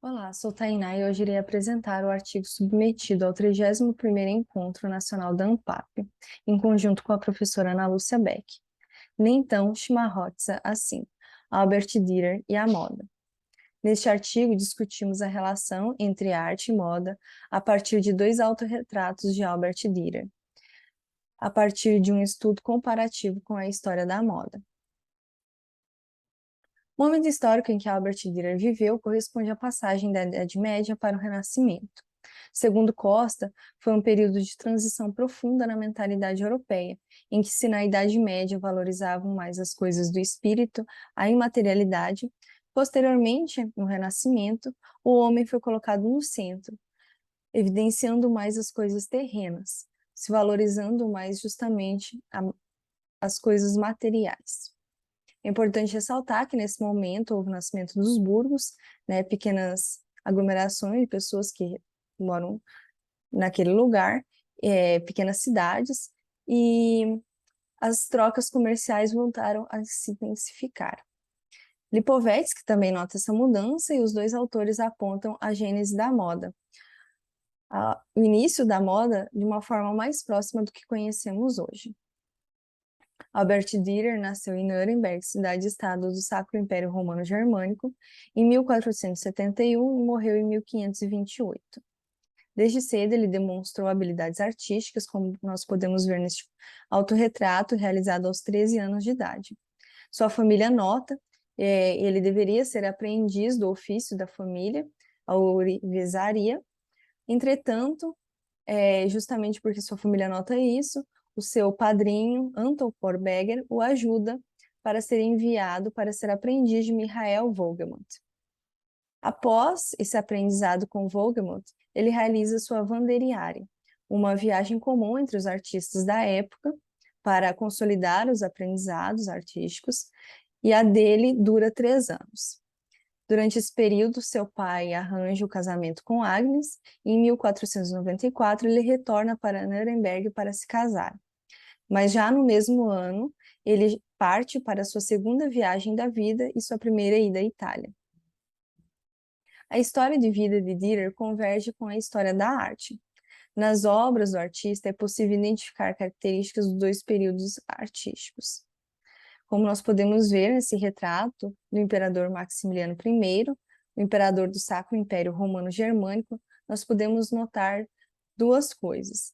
Olá, sou Tainá e hoje irei apresentar o artigo submetido ao 31º Encontro Nacional da ANPAP, em conjunto com a professora Ana Lúcia Beck. Nem tão chimarrotza assim, Albert Dürer e a moda. Neste artigo, discutimos a relação entre arte e moda a partir de dois autorretratos de Albert Dürer, a partir de um estudo comparativo com a história da moda. O momento histórico em que Albert Dürer viveu corresponde à passagem da Idade Média para o Renascimento. Segundo Costa, foi um período de transição profunda na mentalidade europeia, em que se na Idade Média valorizavam mais as coisas do espírito, a imaterialidade, posteriormente, no Renascimento, o homem foi colocado no centro, evidenciando mais as coisas terrenas, se valorizando mais justamente as coisas materiais. É importante ressaltar que nesse momento houve o nascimento dos burgos, né, pequenas aglomerações de pessoas que moram naquele lugar, pequenas cidades, e as trocas comerciais voltaram a se intensificar. Lipovetsky também nota essa mudança e os dois autores apontam a gênese da moda, o início da moda de uma forma mais próxima do que conhecemos hoje. Albert Dürer nasceu em Nuremberg, cidade-estado do Sacro Império Romano Germânico, em 1471 e morreu em 1528. Desde cedo, ele demonstrou habilidades artísticas, como nós podemos ver neste autorretrato realizado aos 13 anos de idade. Sua família nota, ele deveria ser aprendiz do ofício da família, a ourivesaria. Entretanto, justamente porque sua família nota isso, o seu padrinho, Anton Korbegger, o ajuda para ser enviado para ser aprendiz de Michael Wohlgemuth. Após esse aprendizado com Wohlgemuth, ele realiza sua Wanderjahre, uma viagem comum entre os artistas da época para consolidar os aprendizados artísticos, e a dele dura 3 anos. Durante esse período, seu pai arranja o casamento com Agnes, e em 1494 ele retorna para Nuremberg para se casar. Mas já no mesmo ano, ele parte para sua segunda viagem da vida e sua primeira ida à Itália. A história de vida de Dürer converge com a história da arte. Nas obras do artista é possível identificar características dos dois períodos artísticos. Como nós podemos ver nesse retrato do imperador Maximiliano I, o imperador do Sacro Império Romano Germânico, nós podemos notar duas coisas.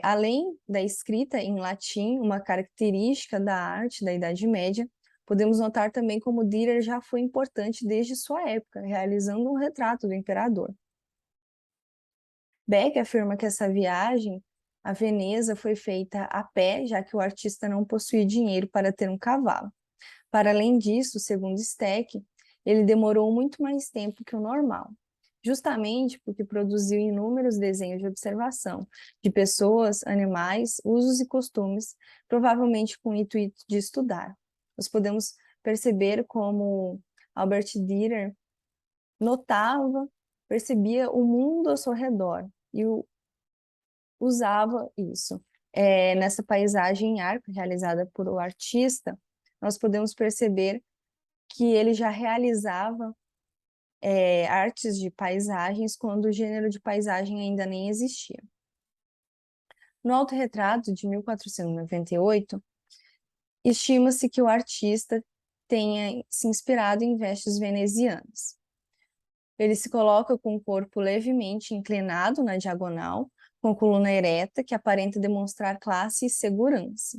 Além da escrita em latim, uma característica da arte da Idade Média, podemos notar também como Dürer já foi importante desde sua época, realizando um retrato do imperador. Beck afirma que essa viagem a Veneza foi feita a pé, já que o artista não possuía dinheiro para ter um cavalo. Para além disso, segundo Steck, ele demorou muito mais tempo que o normal, justamente porque produziu inúmeros desenhos de observação de pessoas, animais, usos e costumes, provavelmente com o intuito de estudar. Nós podemos perceber como Albert Dürer notava, percebia o mundo ao seu redor e usava isso. Nessa paisagem em arco realizada por o artista, nós podemos perceber que ele já realizava artes de paisagens quando o gênero de paisagem ainda nem existia. No autorretrato de 1498, estima-se que o artista tenha se inspirado em vestes venezianas. Ele se coloca com o corpo levemente inclinado na diagonal, com a coluna ereta, que aparenta demonstrar classe e segurança.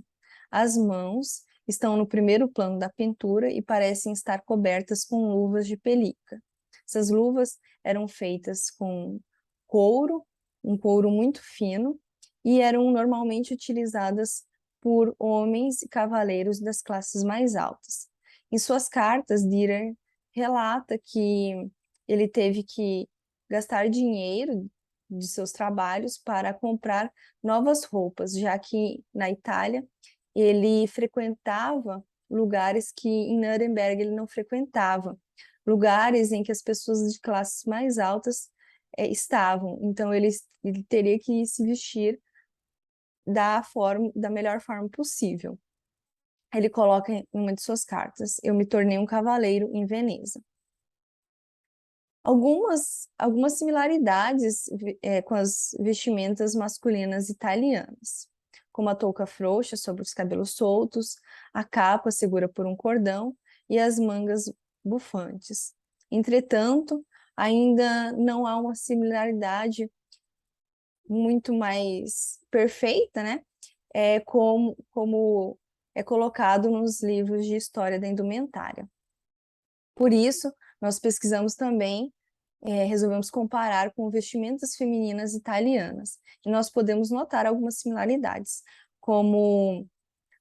As mãos estão no primeiro plano da pintura e parecem estar cobertas com luvas de pelica. Essas luvas eram feitas com couro, um couro muito fino, e eram normalmente utilizadas por homens e cavaleiros das classes mais altas. Em suas cartas, Dürer relata que ele teve que gastar dinheiro de seus trabalhos para comprar novas roupas, já que na Itália ele frequentava lugares que em Nuremberg ele não frequentava, lugares em que as pessoas de classes mais altas estavam. Então ele teria que se vestir da melhor forma possível. Ele coloca em uma de suas cartas: "Eu me tornei um cavaleiro em Veneza." Algumas similaridades com as vestimentas masculinas italianas, como a touca frouxa sobre os cabelos soltos, a capa segura por um cordão e as mangas bufantes. Entretanto, ainda não há uma similaridade muito mais perfeita, né? Como é colocado nos livros de história da indumentária. Por isso, nós pesquisamos também, resolvemos comparar com vestimentas femininas italianas. E nós podemos notar algumas similaridades, como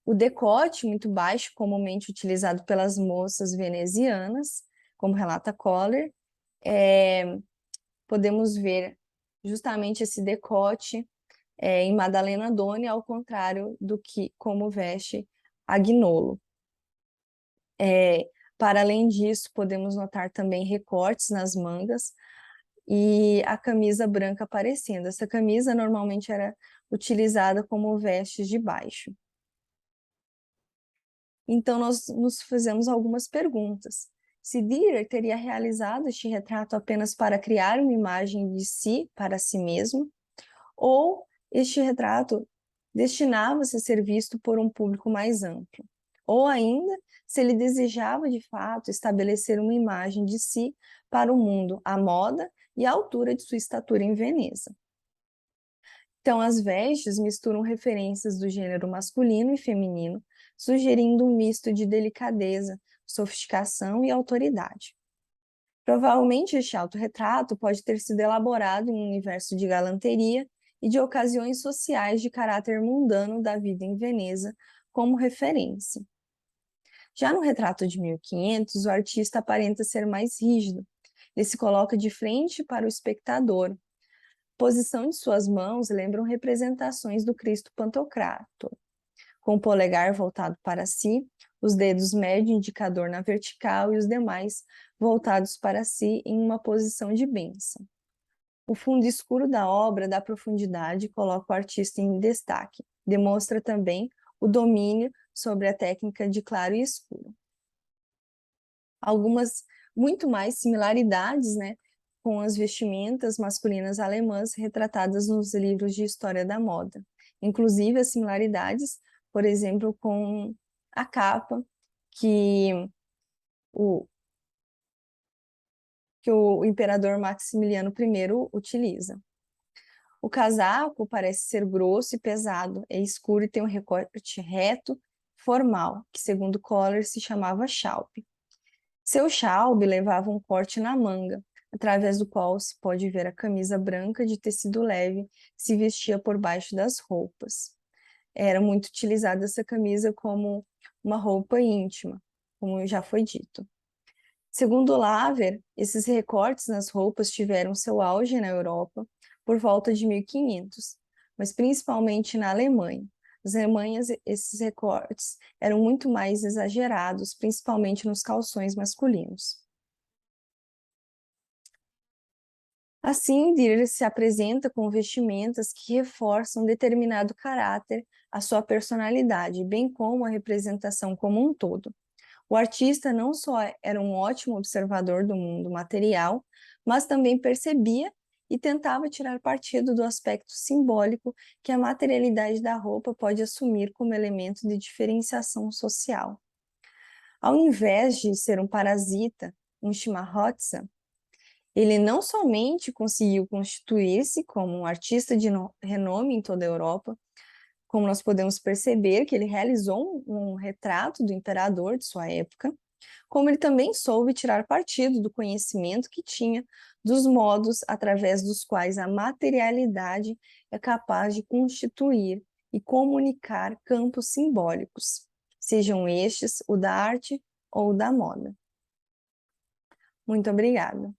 o decote muito baixo, comumente utilizado pelas moças venezianas, como relata Koller. Podemos ver justamente esse decote em Maddalena Doni, ao contrário do que como veste Agnolo. Para além disso, podemos notar também recortes nas mangas e a camisa branca aparecendo. Essa camisa normalmente era utilizada como vestes de baixo. Então, nós nos fizemos algumas perguntas. Se Dürer teria realizado este retrato apenas para criar uma imagem de si para si mesmo, ou este retrato destinava-se a ser visto por um público mais amplo, ou ainda se ele desejava de fato estabelecer uma imagem de si para o mundo à moda e à altura de sua estatura em Veneza. Então, as vestes misturam referências do gênero masculino e feminino, sugerindo um misto de delicadeza, sofisticação e autoridade. Provavelmente este autorretrato pode ter sido elaborado em um universo de galanteria e de ocasiões sociais de caráter mundano da vida em Veneza como referência. Já no retrato de 1500, o artista aparenta ser mais rígido. Ele se coloca de frente para o espectador. A posição de suas mãos lembram representações do Cristo Pantocrator, com o polegar voltado para si, os dedos médio e indicador na vertical e os demais voltados para si em uma posição de bênção. O fundo escuro da obra dá profundidade e coloca o artista em destaque. Demonstra também o domínio sobre a técnica de claro e escuro. Algumas muito mais similaridades, né, com as vestimentas masculinas alemãs retratadas nos livros de história da moda. Inclusive as similaridades, por exemplo, com a capa que o imperador Maximiliano I utiliza. O casaco parece ser grosso e pesado, é escuro e tem um recorte reto, formal, que segundo Koller se chamava chalpe. Seu chalbe levava um corte na manga, através do qual se pode ver a camisa branca de tecido leve que se vestia por baixo das roupas. Era muito utilizada essa camisa como uma roupa íntima, como já foi dito. Segundo Laver, esses recortes nas roupas tiveram seu auge na Europa por volta de 1500, mas principalmente na Alemanha. Nas Alemanhas, esses recortes eram muito mais exagerados, principalmente nos calções masculinos. Assim, Dürer se apresenta com vestimentas que reforçam determinado caráter, a sua personalidade, bem como a representação como um todo. O artista não só era um ótimo observador do mundo material, mas também percebia e tentava tirar partido do aspecto simbólico que a materialidade da roupa pode assumir como elemento de diferenciação social. Ao invés de ser um parasita, um Schmarotzer, ele não somente conseguiu constituir-se como um artista de renome em toda a Europa, como nós podemos perceber que ele realizou um retrato do imperador de sua época, como ele também soube tirar partido do conhecimento que tinha dos modos através dos quais a materialidade é capaz de constituir e comunicar campos simbólicos, sejam estes o da arte ou da moda. Muito obrigada.